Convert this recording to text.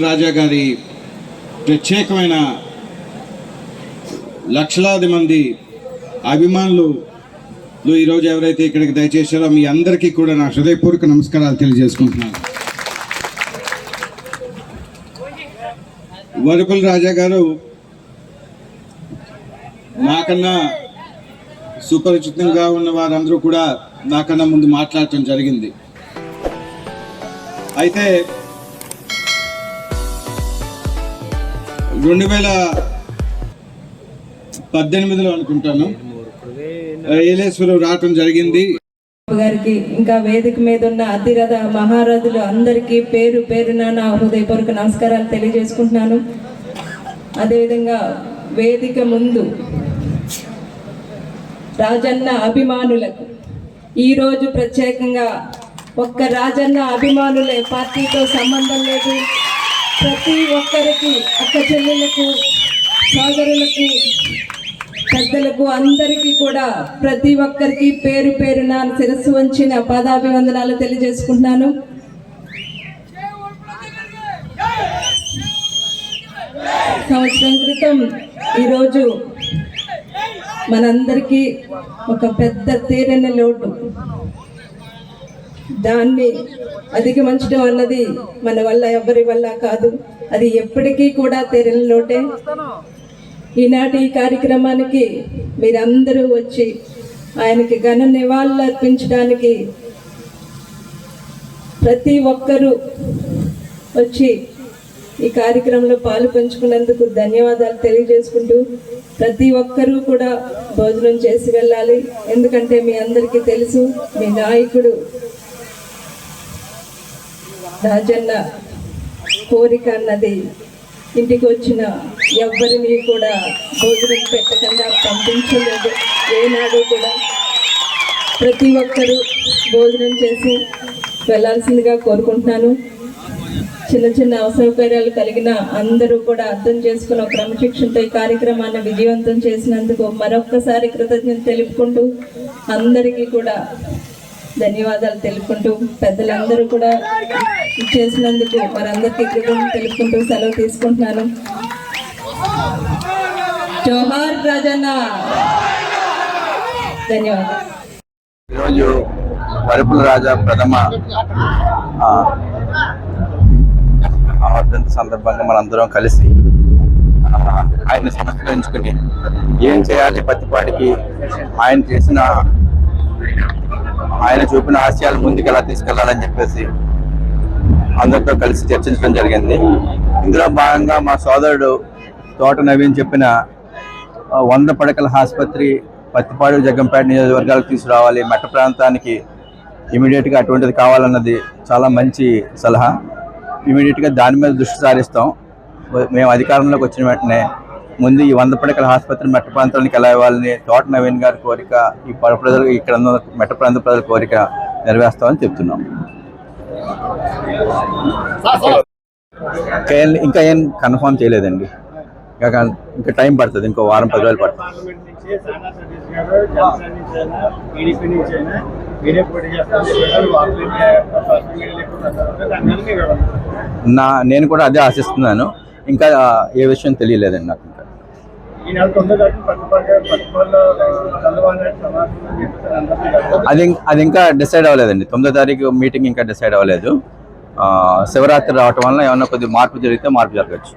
రాజా గారి ప్రత్యేకమైన లక్షలాది మంది అభిమానులు ఈరోజు ఎవరైతే ఇక్కడికి దయచేశారో మీ అందరికీ కూడా నా హృదయపూర్వక నమస్కారాలు తెలియజేసుకుంటున్నాను. వరపుల రాజా గారు నాకన్నా సుపరిచితంగా ఉన్న వారందరూ కూడా నాకన్నా ముందు మాట్లాడటం జరిగింది. అయితే 2018లో అనుకుంటాను ఏలేశ్వరం రావటం జరిగింది. గారికి ఇంకా వేదిక మీద ఉన్న అతిరథ మహారథులు అందరికీ పేరు పేరున నా హృదయపూర్వక నమస్కారాలు తెలియజేసుకుంటున్నాను. అదేవిధంగా వేదిక ముందు రాజన్న అభిమానులకు ఈరోజు ప్రత్యేకంగా ఒక్క రాజన్న అభిమానులే, పార్టీతో సంబంధం లేదు, ప్రతి ఒక్కరికి అక్క చెల్లెలకు సోదరులకు పెద్దలకు అందరికీ కూడా ప్రతి ఒక్కరికి పేరు పేరున శిరస్సు వంచిన పాదాభివందనాలు తెలియజేసుకుంటున్నాను. సంవత్సరం క్రితం ఈరోజు మనందరికీ ఒక పెద్ద తీరని లోటు, దాన్ని అధిగమించడం అన్నది మన వల్ల ఎవరి వల్ల కాదు, అది ఎప్పటికీ కూడా తీరని లోటే. ఈనాటి ఈ కార్యక్రమానికి మీరందరూ వచ్చి ఆయనకి ఘన నివాళులు అర్పించడానికి ప్రతి ఒక్కరూ వచ్చి ఈ కార్యక్రమంలో పాలు పంచుకున్నందుకు ధన్యవాదాలు తెలియజేసుకుంటూ ప్రతి ఒక్కరూ కూడా భోజనం చేసి వెళ్ళాలి. ఎందుకంటే మీ అందరికీ తెలుసు, మీ నాయకుడు రాజన్న కోరిక అన్నది ఇంటికి వచ్చిన ఎవరిని కూడా భోజనం పెట్టకుండా పంపించలేదు. ఏనాడు కూడా ప్రతి ఒక్కరూ భోజనం చేసి వెళ్ళాల్సిందిగా కోరుకుంటున్నాను. చిన్న చిన్న అసౌకర్యాలు కలిగిన అందరూ కూడా అర్థం చేసుకున్న క్రమశిక్షణతో ఈ కార్యక్రమాన్ని విజయవంతం చేసినందుకు మరొక్కసారి కృతజ్ఞత తెలుపుకుంటూ అందరికీ కూడా ధన్యవాదాలు తెలుపుకుంటూ పెద్దలందరూ కూడా చేసినందుకు మరందరికీ కృతజ్ఞత తెలుపుకుంటూ సెలవు తీసుకుంటున్నాను. జోహార్ రాజన్న. ధన్యవాదాలు. ఈరోజు వరపుల రాజా ప్రథమ వర్ధంతి సందర్భంగా మనందరం కలిసి ఆయన సంస్కరించుకుని ఏం చేయాలి, పత్తిపాటికి ఆయన చూపిన ఆశయాలు ముందుకు ఎలా తీసుకెళ్లాలని చెప్పేసి అందరితో కలిసి చర్చించడం జరిగింది. ఇందులో భాగంగా మా సోదరుడు తోట నవీన్ చెప్పిన 100 పడకల ఆసుపత్రి పత్తిపాడు జగ్గంపేట నియోజకవర్గాలకు తీసుకురావాలి, మెట్ట ప్రాంతానికి ఇమీడియట్గా అటువంటిది కావాలన్నది చాలా మంచి సలహా. ఇమీడియట్గా దాని మీద దృష్టి సారిస్తాం. మేము అధికారంలోకి వచ్చిన వెంటనే ముందు ఈ 100 పడకల ఆసుపత్రి మెట్ట ప్రాంతానికి ఎలా ఇవ్వాలని తోట నవీన్ గారి కోరిక, ఈ ప్రజలు ఇక్కడ ఉన్న మెట్ట ప్రాంత ప్రజల కోరిక నెరవేర్స్తామని చెప్తున్నాం. ఇంకా ఏం కన్ఫర్మ్ చేయలేదండి, ఇంకా టైం పడుతుంది, ఇంకో వారం 10 రోజులు పడుతుంది. నేను కూడా అదే ఆశిస్తున్నాను. ఇంకా ఏ విషయం తెలియలేదండి నాకు. అది ఇంకా డిసైడ్ అవ్వలేదండి. 9వ తారీఖు మీటింగ్ ఇంకా డిసైడ్ అవ్వలేదు. శివరాత్రి రావటం వల్ల ఏమన్నా కొద్దిగా మార్పు జరిగితే మార్పు జరగచ్చు.